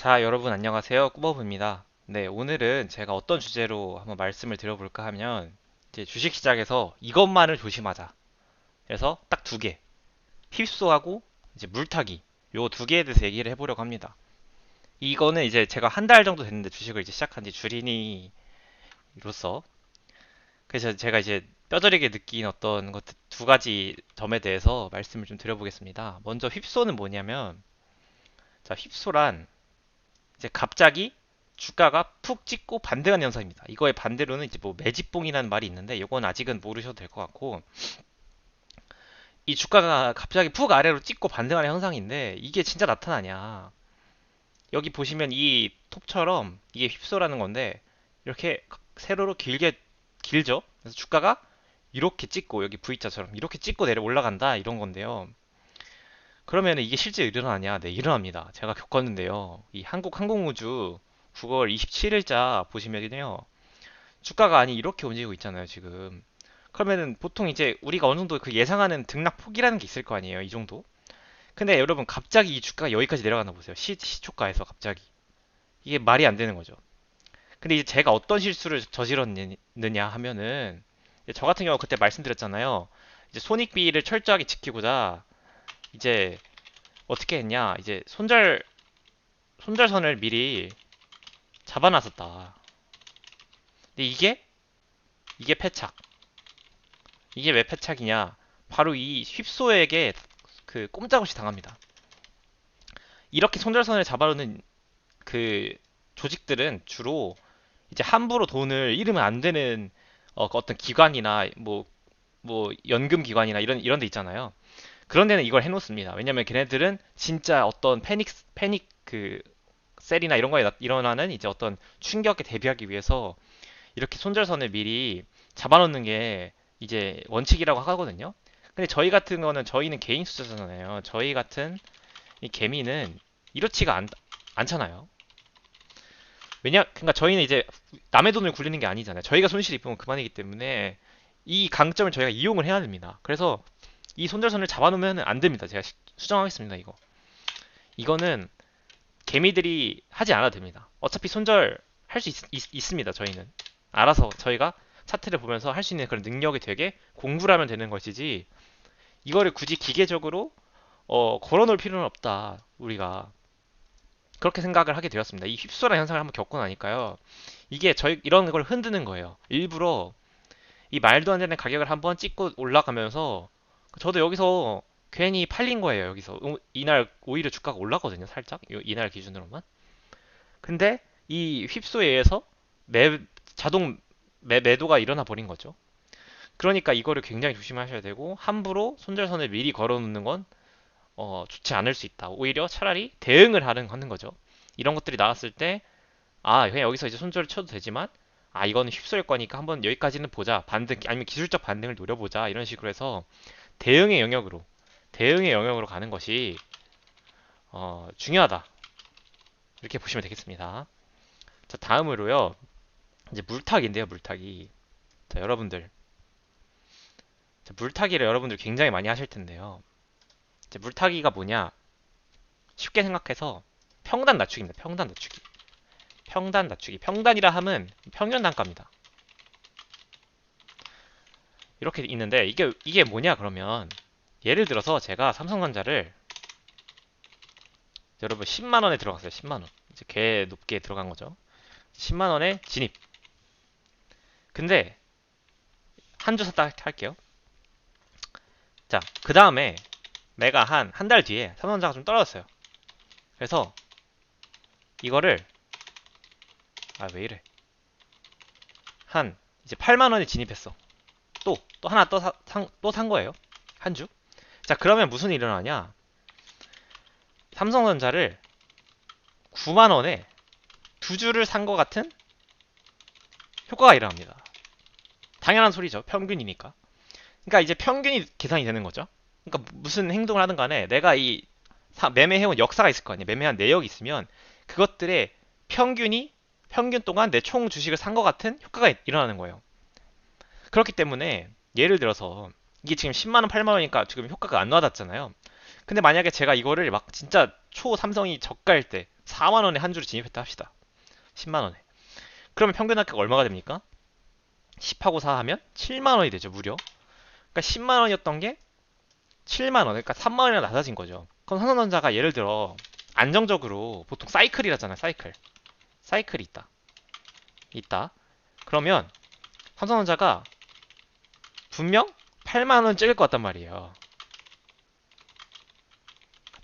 자, 여러분 안녕하세요. 꾸버브입니다. 네, 오늘은 제가 어떤 주제로 한번 말씀을 드려볼까 하면 이제 주식 시장에서 이것만을 조심하자. 그래서 딱 두 개. 휩소하고 이제 물타기. 요 두 개에 대해서 얘기를 해보려고 합니다. 이거는 이제 제가 한 달 정도 됐는데 주식을 이제 시작한 지 주린이로서 그래서 제가 이제 뼈저리게 느낀 어떤 것 두 가지 점에 대해서 말씀을 좀 드려보겠습니다. 먼저 휩소는 뭐냐면 자, 휩소란 이제 갑자기 주가가 푹 찍고 반등한 현상입니다. 이거의 반대로는 이제 뭐 매집봉이라는 말이 있는데 이건 아직은 모르셔도 될 것 같고 이 주가가 갑자기 푹 아래로 찍고 반등하는 현상인데 이게 진짜 나타나냐? 여기 보시면 이 톱처럼 이게 휩소라는 건데 이렇게 세로로 길죠? 그래서 주가가 이렇게 찍고 여기 V자처럼 이렇게 찍고 내려 올라간다 이런 건데요. 그러면 이게 실제 일어나냐? 네, 일어납니다. 제가 겪었는데요. 이 한국항공우주 9월 27일자 보시면요. 주가가 아니 이렇게 움직이고 있잖아요, 지금. 그러면은 보통 이제 우리가 어느 정도 그 예상하는 등락 폭이라는 게 있을 거 아니에요, 이 정도? 근데 여러분 갑자기 이 주가가 여기까지 내려가나 보세요. 시초가에서 갑자기. 이게 말이 안 되는 거죠. 근데 이제 제가 어떤 실수를 저질렀느냐 하면은 저 같은 경우 그때 말씀드렸잖아요. 이제 손익비를 철저하게 지키고자 이제 어떻게 했냐? 이제 손절선을 미리 잡아놨었다. 근데 이게 패착. 이게 왜 패착이냐? 바로 이 휩소에게 그 꼼짝없이 당합니다. 이렇게 손절선을 잡아놓는 그 조직들은 주로 이제 함부로 돈을 잃으면 안 되는 그 어떤 기관이나 뭐 연금 기관이나 이런 데 있잖아요. 그런 데는 이걸 해놓습니다. 왜냐면 걔네들은 진짜 어떤 패닉 그 셀이나 이런 거에 일어나는 이제 어떤 충격에 대비하기 위해서 이렇게 손절선을 미리 잡아놓는 게 이제 원칙이라고 하거든요. 근데 저희 같은 거는 저희는 개인 투자자잖아요. 저희 같은 이 개미는 이렇지가 않잖아요. 그러니까 저희는 이제 남의 돈을 굴리는 게 아니잖아요. 저희가 손실 입으면 그만이기 때문에 이 강점을 저희가 이용을 해야 됩니다. 그래서 이 손절선을 잡아놓으면 안 됩니다. 제가 수정하겠습니다. 이거는 개미들이 하지 않아도 됩니다. 어차피 손절 할 수 있습니다. 저희는 알아서 저희가 차트를 보면서 할 수 있는 그런 능력이 되게 공부를 하면 되는 것이지 이거를 굳이 기계적으로 걸어놓을 필요는 없다. 우리가 그렇게 생각을 하게 되었습니다. 이 휩소라 현상을 한번 겪고 나니까요. 이게 저희 이런 걸 흔드는 거예요. 일부러 이 말도 안 되는 가격을 한번 찍고 올라가면서 저도 여기서 괜히 팔린 거예요. 여기서 이날 오히려 주가가 올랐거든요. 살짝 이날 기준으로만. 근데 이 휩소에 의해서 매 자동 매도가 일어나 버린 거죠. 그러니까 이거를 굉장히 조심하셔야 되고 함부로 손절선을 미리 걸어놓는 건 좋지 않을 수 있다. 오히려 차라리 대응을 하는 거죠. 이런 것들이 나왔을 때, 그냥 여기서 이제 손절을 쳐도 되지만, 이거는 휩쓸 거니까 한번 여기까지는 보자. 반등, 아니면 기술적 반등을 노려보자. 이런 식으로 해서 대응의 영역으로, 대응의 영역으로 가는 것이, 중요하다. 이렇게 보시면 되겠습니다. 자, 다음으로요. 이제 물타기인데요, 물타기. 자, 여러분들. 자, 물타기를 여러분들 굉장히 많이 하실 텐데요. 이제 물타기가 뭐냐? 쉽게 생각해서 평단 낮추기입니다. 평단 낮추기. 평단 낮추기. 평단이라 함은 평균 단가입니다. 이렇게 있는데 이게 뭐냐 그러면 예를 들어서 제가 삼성전자를 여러분 10만 원에 들어갔어요. 10만 원. 이제 개 높게 들어간 거죠. 10만 원에 진입. 근데 한 주 샀다 할게요. 자, 그 다음에 내가 한 달 뒤에 삼성전자가 좀 떨어졌어요. 그래서 이거를 왜 이래? 한 이제 8만 원에 진입했어. 또 하나 또 산 거예요. 한 주. 자, 그러면 무슨 일이 일어나냐? 삼성전자를 9만 원에 두 주를 산 것 같은 효과가 일어납니다. 당연한 소리죠. 평균이니까. 그러니까 이제 평균이 계산이 되는 거죠. 그러니까 무슨 행동을 하든 간에 내가 이 매매해온 역사가 있을 거 아니에요. 매매한 내역이 있으면 그것들의 평균 동안 내 총 주식을 산 것 같은 효과가 일어나는 거예요. 그렇기 때문에 예를 들어서 이게 지금 10만 원, 8만 원이니까 지금 효과가 안 와닿잖아요. 근데 만약에 제가 이거를 막 진짜 초 삼성이 저가일 때 4만원에 한 주를 진입했다 합시다. 10만원에. 그러면 평균 합격 얼마가 됩니까? 10하고 4 하면 7만원이 되죠, 무려. 그러니까 10만원이었던 게 7만원, 그러니까 3만원이나 낮아진 거죠. 그럼 삼성전자가 예를 들어 안정적으로 보통 사이클이라잖아요, 사이클. 사이클이 있다. 있다. 그러면 삼성전자가 분명 8만원 찍을 것 같단 말이에요.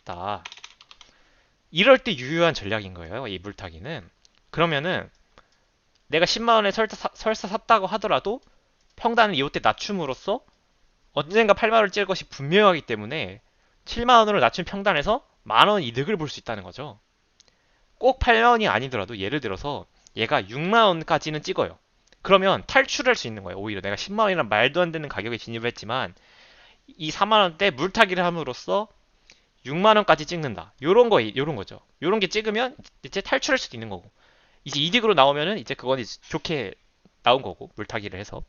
같다. 이럴 때 유효한 전략인 거예요, 이 물타기는. 그러면은 내가 10만원에 설사 샀다고 하더라도 평단을 이때 낮춤으로써 언젠가 8만원을 찍을 것이 분명하기 때문에 7만원으로 낮춘 평단에서 만원 이득을 볼 수 있다는 거죠. 꼭 8만원이 아니더라도 예를 들어서 얘가 6만원까지는 찍어요. 그러면 탈출할 수 있는 거예요. 오히려 내가 10만원이란 말도 안 되는 가격에 진입을 했지만 이 4만원대 물타기를 함으로써 6만원까지 찍는다. 요런 거죠. 요런 게 찍으면 이제 탈출할 수도 있는 거고. 이제 이득으로 나오면은 이제 그건 이제 좋게 나온 거고. 물타기를 해서.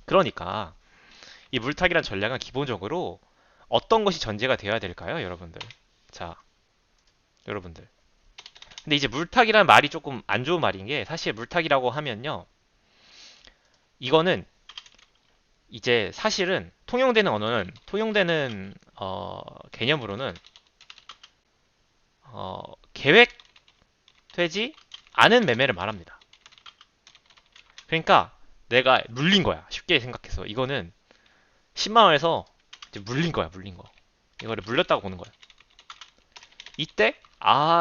그러니까 이 물타기란 전략은 기본적으로 어떤 것이 전제가 되어야 될까요, 여러분들? 자, 여러분들. 근데 이제 물타기라는 말이 조금 안 좋은 말인 게 사실 물타기라고 하면요. 이거는 이제 사실은 통용되는 언어는 통용되는 개념으로는 계획되지 않은 매매를 말합니다. 그러니까 내가 물린 거야. 쉽게 생각해서 이거는 10만 원에서 이제 물린 거야, 물린 거. 이거를 물렸다고 보는 거야. 이때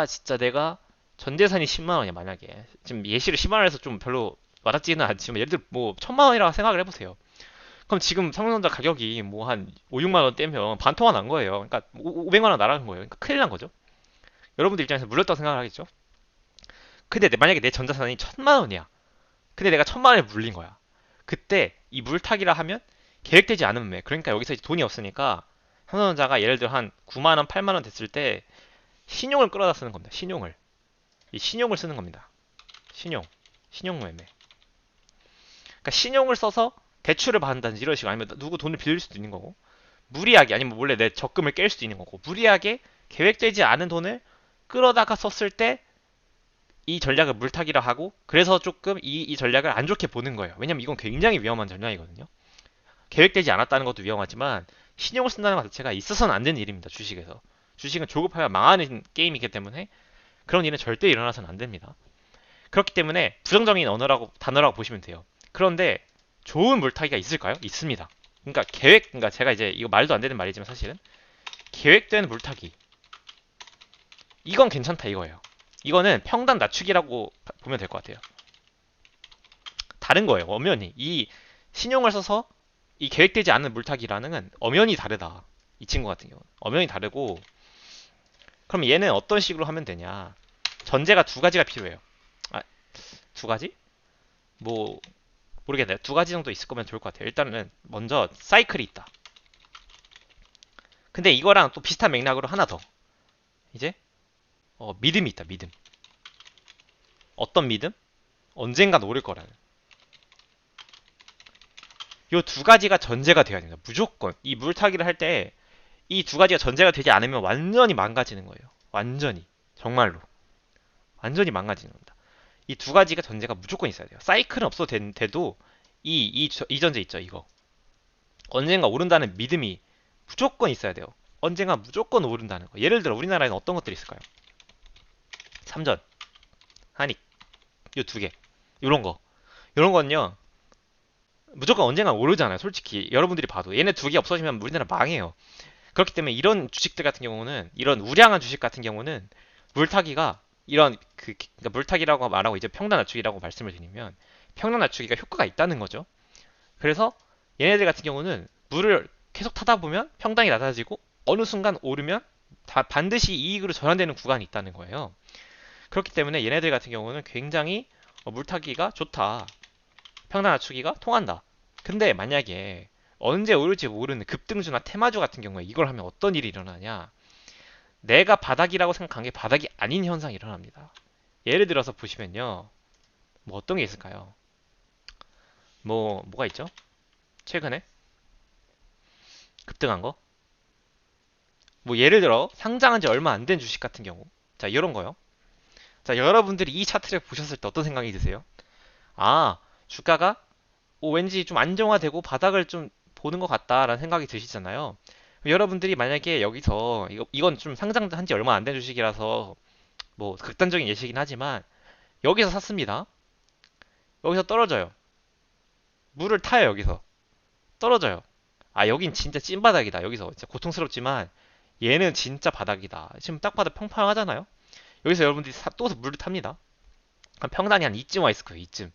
진짜 내가 전 재산이 10만 원이야, 만약에. 지금 예시를 10만 원에서 좀 별로 와닿지는 않지만 예를 들어 뭐 1000만 원이라고 생각을 해보세요. 그럼 지금 삼성전자 가격이 뭐 한 5, 6만 원 떼면 반토막 난 거예요. 그러니까 500만 원 날아간 거예요. 그러니까 큰일 난 거죠. 여러분들 입장에서 물렸다고 생각을 하겠죠? 근데 만약에 내 전자산이 1000만 원이야. 근데 내가 1000만 원에 물린 거야. 그때 이 물타기라 하면 계획되지 않은 매. 그러니까 여기서 이제 돈이 없으니까 삼성전자가 예를 들어 한 9만 원, 8만 원 됐을 때 신용을 끌어다 쓰는 겁니다. 신용을. 이 신용을 쓰는 겁니다. 신용. 신용 매매. 그러니까 신용을 써서 대출을 받는다든지 이런 식으로 아니면 누구 돈을 빌릴 수도 있는 거고 무리하게 아니면 몰래 내 적금을 깰 수도 있는 거고 무리하게 계획되지 않은 돈을 끌어다가 썼을 때 이 전략을 물타기라 하고 그래서 조금 이 전략을 안 좋게 보는 거예요. 왜냐면 이건 굉장히 위험한 전략이거든요. 계획되지 않았다는 것도 위험하지만 신용을 쓴다는 것 자체가 있어서는 안 되는 일입니다. 주식에서. 주식은 조급하면 망하는 게임이기 때문에 그런 일은 절대 일어나서는 안 됩니다. 그렇기 때문에 부정적인 단어라고 보시면 돼요. 그런데 좋은 물타기가 있을까요? 있습니다. 그러니까 제가 이제 이거 말도 안 되는 말이지만 사실은 계획된 물타기. 이건 괜찮다 이거예요. 이거는 평단 낮추기라고 보면 될 것 같아요. 다른 거예요. 엄연히 이 신용을 써서 이 계획되지 않은 물타기라는 건 엄연히 다르다. 이 친구 같은 경우는 엄연히 다르고 그럼 얘는 어떤 식으로 하면 되냐? 전제가 두 가지가 필요해요. 두 가지? 뭐 모르겠네요. 두 가지 정도 있을 거면 좋을 것 같아요. 일단은 먼저 사이클이 있다. 근데 이거랑 또 비슷한 맥락으로 하나 더. 이제 믿음이 있다. 믿음. 어떤 믿음? 언젠간 오를 거라는. 요 두 가지가 전제가 돼야 됩니다. 무조건 이 물타기를 할 때 이 두 가지가 전제가 되지 않으면 완전히 망가지는 거예요. 완전히. 정말로. 완전히 망가지는 겁니다. 이 두 가지가 전제가 무조건 있어야 돼요. 사이클은 없어도 돼도 이 전제 있죠. 이거. 언젠가 오른다는 믿음이 무조건 있어야 돼요. 언젠가 무조건 오른다는 거. 예를 들어 우리나라에는 어떤 것들이 있을까요? 삼전, 한익, 요 두 개. 요런 거. 요런 건요. 무조건 언젠가 오르잖아요. 솔직히 여러분들이 봐도 얘네 두 개 없어지면 우리나라 망해요. 그렇기 때문에 이런 주식들 같은 경우는 이런 우량한 주식 같은 경우는 물타기가 이런 그러니까 물타기라고 말하고 이제 평단 낮추기라고 말씀을 드리면 평단 낮추기가 효과가 있다는 거죠. 그래서 얘네들 같은 경우는 물을 계속 타다 보면 평단이 낮아지고 어느 순간 오르면 반드시 이익으로 전환되는 구간이 있다는 거예요. 그렇기 때문에 얘네들 같은 경우는 굉장히 물타기가 좋다. 평단 낮추기가 통한다. 근데 만약에 언제 오를지 모르는 급등주나 테마주 같은 경우에 이걸 하면 어떤 일이 일어나냐? 내가 바닥이라고 생각한 게 바닥이 아닌 현상이 일어납니다. 예를 들어서 보시면요. 뭐 어떤 게 있을까요? 뭐가 있죠? 최근에 급등한 거? 뭐 예를 들어 상장한 지 얼마 안 된 주식 같은 경우. 자, 이런 거요. 자, 여러분들이 이 차트를 보셨을 때 어떤 생각이 드세요? 아, 주가가 왠지 좀 안정화되고 바닥을 좀 보는 것 같다라는 생각이 드시잖아요. 여러분들이 만약에 여기서 이건 좀 상장한 지 얼마 안 된 주식이라서 뭐 극단적인 예시긴 하지만 여기서 샀습니다. 여기서 떨어져요. 물을 타요, 여기서. 떨어져요. 아, 여긴 진짜 찐바닥이다. 여기서 진짜 고통스럽지만 얘는 진짜 바닥이다. 지금 딱 봐도 평평하잖아요. 여기서 여러분들이 또 물을 탑니다. 그럼 평단이 한 이쯤 와 있을 거예요. 이쯤.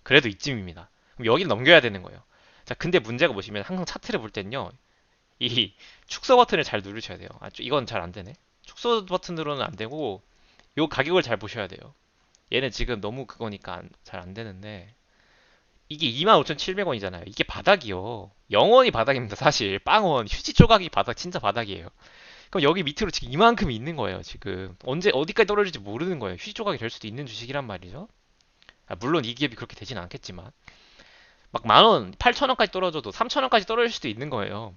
그래도 이쯤입니다. 그럼 여기를 넘겨야 되는 거예요. 자, 근데 문제가 뭐시면 항상 차트를 볼 때는요. 이 축소 버튼을 잘 누르셔야 돼요. 아, 이건 잘 안 되네. 축소 버튼으로는 안 되고 요 가격을 잘 보셔야 돼요. 얘는 지금 너무 그거니까 잘 안 되는데 이게 25,700원이잖아요. 이게 바닥이요. 영원히 바닥입니다. 사실 빵원 휴지 조각이 바닥 진짜 바닥이에요. 그럼 여기 밑으로 지금 이만큼이 있는 거예요. 지금 언제 어디까지 떨어질지 모르는 거예요. 휴지 조각이 될 수도 있는 주식이란 말이죠. 아, 물론 이 기업이 그렇게 되진 않겠지만 막 만원, 8천원까지 떨어져도 3천원까지 떨어질 수도 있는 거예요.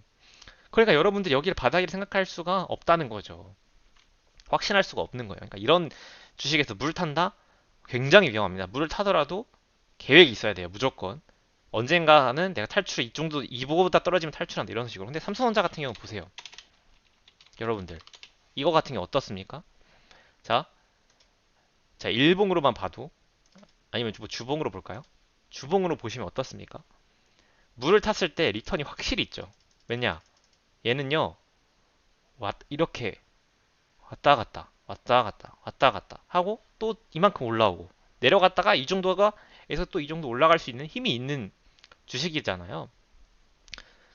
그러니까 여러분들이 여기를 바닥이라 생각할 수가 없다는 거죠. 확신할 수가 없는 거예요. 그러니까 이런 주식에서 물 탄다? 굉장히 위험합니다. 물을 타더라도 계획이 있어야 돼요. 무조건. 언젠가는 내가 탈출, 이 정도, 이보다 떨어지면 탈출한다. 이런 식으로. 근데 삼성전자 같은 경우 보세요. 여러분들. 이거 같은 경우 어떻습니까? 자, 자, 일봉으로만 봐도, 아니면 뭐 주봉으로 볼까요? 주봉으로 보시면 어떻습니까? 물을 탔을 때 리턴이 확실히 있죠. 왜냐? 얘는요, 이렇게 왔다 갔다, 왔다 갔다, 왔다 갔다 하고 또 이만큼 올라오고 내려갔다가 이 정도가 에서 또 이 정도 올라갈 수 있는 힘이 있는 주식이잖아요.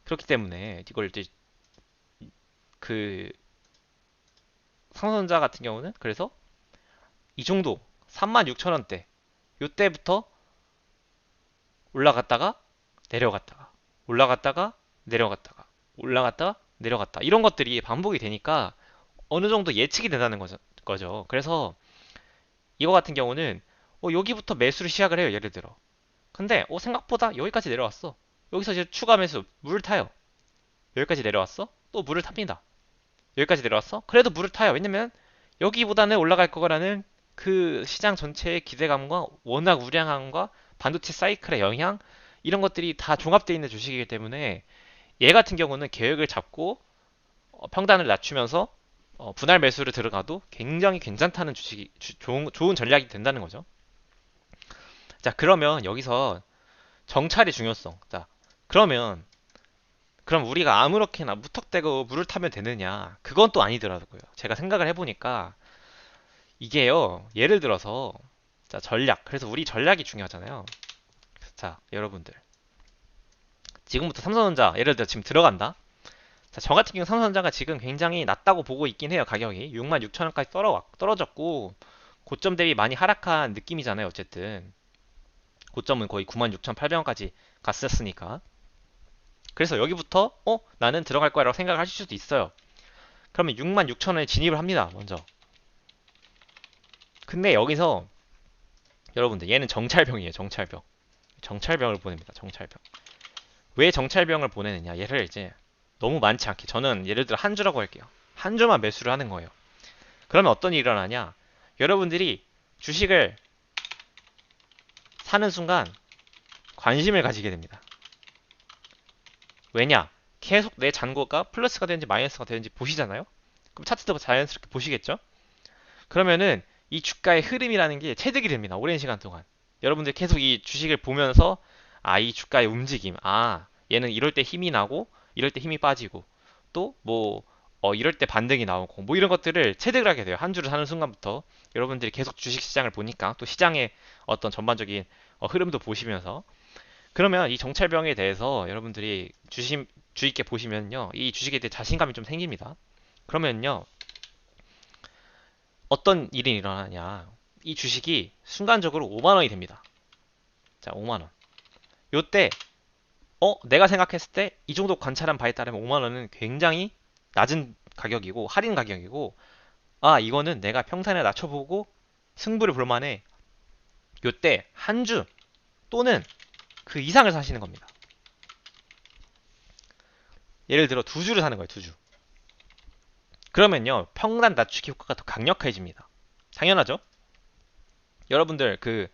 그렇기 때문에 이걸 이제 그 삼성전자 같은 경우는 그래서 이 정도 36,000원대 요때부터 올라갔다가 내려갔다가 올라갔다가 내려갔다가 올라갔다가 내려갔다 이런 것들이 반복이 되니까 어느 정도 예측이 된다는 거죠. 그래서 이거 같은 경우는 여기부터 매수를 시작을 해요. 예를 들어. 근데 생각보다 여기까지 내려왔어. 여기서 이제 추가 매수 물을 타요. 여기까지 내려왔어? 또 물을 탑니다. 여기까지 내려왔어? 그래도 물을 타요. 왜냐면 여기보다는 올라갈 거라는 그 시장 전체의 기대감과 워낙 우량함과 반도체 사이클의 영향 이런 것들이 다 종합되어 있는 주식이기 때문에 얘 같은 경우는 계획을 잡고 평단을 낮추면서 분할 매수를 들어가도 굉장히 괜찮다는 주식이 좋은 전략이 된다는 거죠. 자, 그러면 여기서 정찰의 중요성. 자, 그럼 우리가 아무렇게나 무턱대고 물을 타면 되느냐? 그건 또 아니더라고요. 제가 생각을 해보니까 이게요. 예를 들어서 자, 전략. 그래서 우리 전략이 중요하잖아요. 자, 여러분들. 지금부터 삼성전자 예를 들어 지금 들어간다. 자, 저 같은 경우 삼성전자가 지금 굉장히 낮다고 보고 있긴 해요. 가격이 66,000원까지 떨어졌고 고점 대비 많이 하락한 느낌이잖아요. 어쨌든 고점은 거의 96,800원까지 갔었으니까. 그래서 여기부터 나는 들어갈 거야라고 생각을 하실 수도 있어요. 그러면 66,000원에 진입을 합니다. 먼저. 근데 여기서 여러분들 얘는 정찰병이에요. 정찰병. 정찰병을 보냅니다. 정찰병. 왜 정찰병을 보내느냐? 얘를 이제 너무 많지 않게 저는 예를 들어 한 주라고 할게요. 한 주만 매수를 하는 거예요. 그러면 어떤 일이 일어나냐? 여러분들이 주식을 사는 순간 관심을 가지게 됩니다. 왜냐? 계속 내 잔고가 플러스가 되는지 마이너스가 되는지 보시잖아요? 그럼 차트도 자연스럽게 보시겠죠? 그러면은 이 주가의 흐름이라는 게 체득이 됩니다. 오랜 시간 동안. 여러분들 계속 이 주식을 보면서 이 주가의 움직임. 얘는 이럴 때 힘이 나고 이럴 때 힘이 빠지고 또 뭐 이럴 때 반등이 나오고 뭐 이런 것들을 체득을 하게 돼요. 한 주를 사는 순간부터 여러분들이 계속 주식 시장을 보니까 또 시장의 어떤 전반적인 흐름도 보시면서 그러면 이 정찰병에 대해서 여러분들이 주의 있게 보시면요. 이 주식에 대해 자신감이 좀 생깁니다. 그러면요. 어떤 일이 일어나냐. 이 주식이 순간적으로 5만 원이 됩니다. 자, 5만 원. 요때 내가 생각했을 때 이 정도 관찰한 바에 따르면 5만 원은 굉장히 낮은 가격이고 할인 가격이고 이거는 내가 평단에 낮춰보고 승부를 볼 만해. 요때 한 주 또는 그 이상을 사시는 겁니다. 예를 들어 두 주를 사는 거예요. 두 주. 그러면요. 평단 낮추기 효과가 더 강력해집니다. 당연하죠? 여러분들 그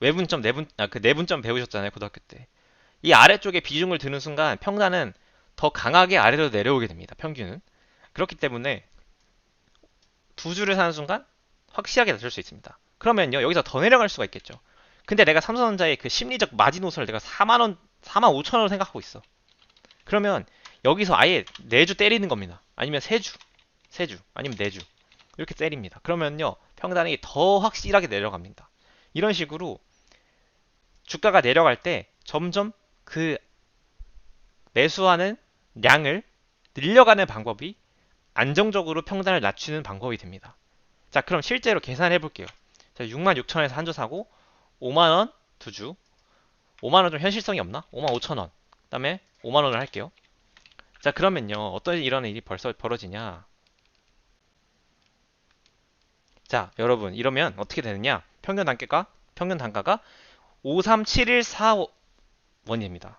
외분점, 그 내분점 배우셨잖아요, 고등학교 때. 이 아래쪽에 비중을 두는 순간 평단은 더 강하게 아래로 내려오게 됩니다, 평균은. 그렇기 때문에 두 줄을 사는 순간 확실하게 낮출 수 있습니다. 그러면요, 여기서 더 내려갈 수가 있겠죠. 근데 내가 삼성전자의 그 심리적 마지노선을 내가 4만원, 4만 5천원으로 생각하고 있어. 그러면 여기서 아예 4주 때리는 겁니다. 아니면 3주, 3주, 아니면 4주. 이렇게 때립니다. 그러면요, 평단이 더 확실하게 내려갑니다. 이런 식으로 주가가 내려갈 때 점점 그 매수하는 양을 늘려가는 방법이 안정적으로 평단을 낮추는 방법이 됩니다. 자, 그럼 실제로 계산해 볼게요. 자, 66,000원에서 한 주 사고 5만원 두 주. 5만원 좀 현실성이 없나? 5만 5천원. 그 다음에 5만원을 할게요. 자, 그러면요, 어떤 이런 일이 벌써 벌어지냐. 자, 여러분, 이러면 어떻게 되느냐? 평균 단가가 53714원입니다.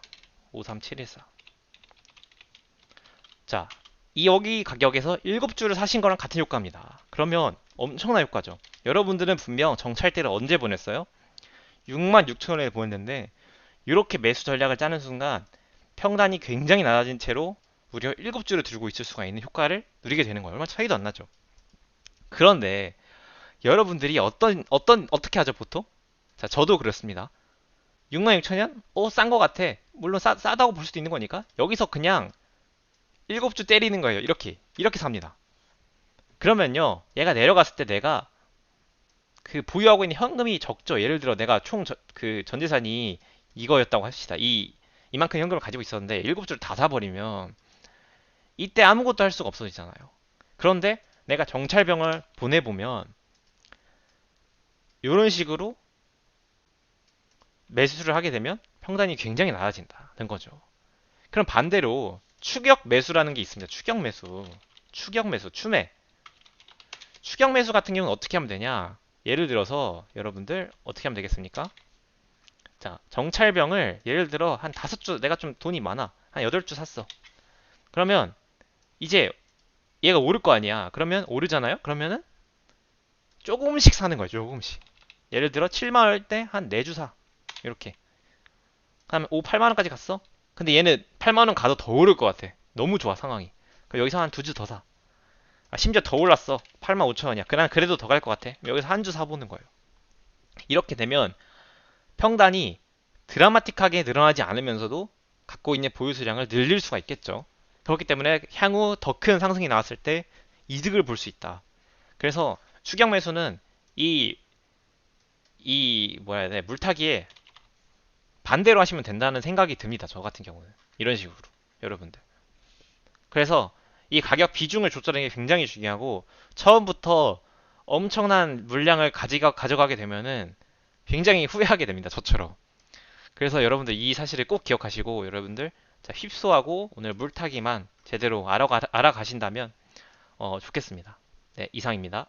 53714. 자, 이 여기 가격에서 7주를 사신 거랑 같은 효과입니다. 그러면 엄청난 효과죠. 여러분들은 분명 정찰대를 언제 보냈어요? 66,000원에 보냈는데 이렇게 매수 전략을 짜는 순간 평단이 굉장히 낮아진 채로 무려 7주를 들고 있을 수가 있는 효과를 누리게 되는 거예요. 얼마 차이도 안 나죠. 그런데 여러분들이 어떻게 하죠, 보통? 자, 저도 그렇습니다. 66,000원? 싼 거 같아. 물론 싸다고 볼 수도 있는 거니까. 여기서 그냥 7주 때리는 거예요. 이렇게 삽니다. 그러면요, 얘가 내려갔을 때 내가 그 보유하고 있는 현금이 적죠. 예를 들어 내가 그 전재산이 이거였다고 합시다. 이만큼 현금을 가지고 있었는데 7주를 다 사버리면 이때 아무것도 할 수가 없어지잖아요. 그런데 내가 정찰병을 보내보면 이런 식으로 매수를 하게 되면 평단이 굉장히 낮아진다는 거죠. 그럼 반대로 추격 매수라는 게 있습니다. 추격 매수, 추매. 추격 매수 같은 경우는 어떻게 하면 되냐? 예를 들어서 여러분들 어떻게 하면 되겠습니까? 자, 정찰병을 예를 들어 한 5주, 내가 좀 돈이 많아. 한 8주 샀어. 그러면 이제 얘가 오를 거 아니야. 그러면 오르잖아요? 그러면은 조금씩 사는 거예요. 조금씩. 예를 들어 7만 원일 때 한 4주 사. 이렇게. 그다음에 8만 원까지 갔어? 근데 얘는 8만 원 가도 더 오를 것 같아. 너무 좋아, 상황이. 그럼 여기서 한 2주 더 사. 심지어 더 올랐어. 8만 5천 원이야. 그래도 더 갈 것 같아. 여기서 한 주 사보는 거예요. 이렇게 되면 평단이 드라마틱하게 늘어나지 않으면서도 갖고 있는 보유 수량을 늘릴 수가 있겠죠. 그렇기 때문에 향후 더 큰 상승이 나왔을 때 이득을 볼 수 있다. 그래서 추격 매수는 뭐야 해야 돼, 물타기에 반대로 하시면 된다는 생각이 듭니다. 저 같은 경우는. 이런 식으로. 여러분들. 그래서 이 가격 비중을 조절하는 게 굉장히 중요하고 처음부터 엄청난 물량을 가져가게 되면은 굉장히 후회하게 됩니다. 저처럼. 그래서 여러분들 이 사실을 꼭 기억하시고 여러분들 자, 휩소하고 오늘 물타기만 제대로 알아가신다면 좋겠습니다. 네, 이상입니다.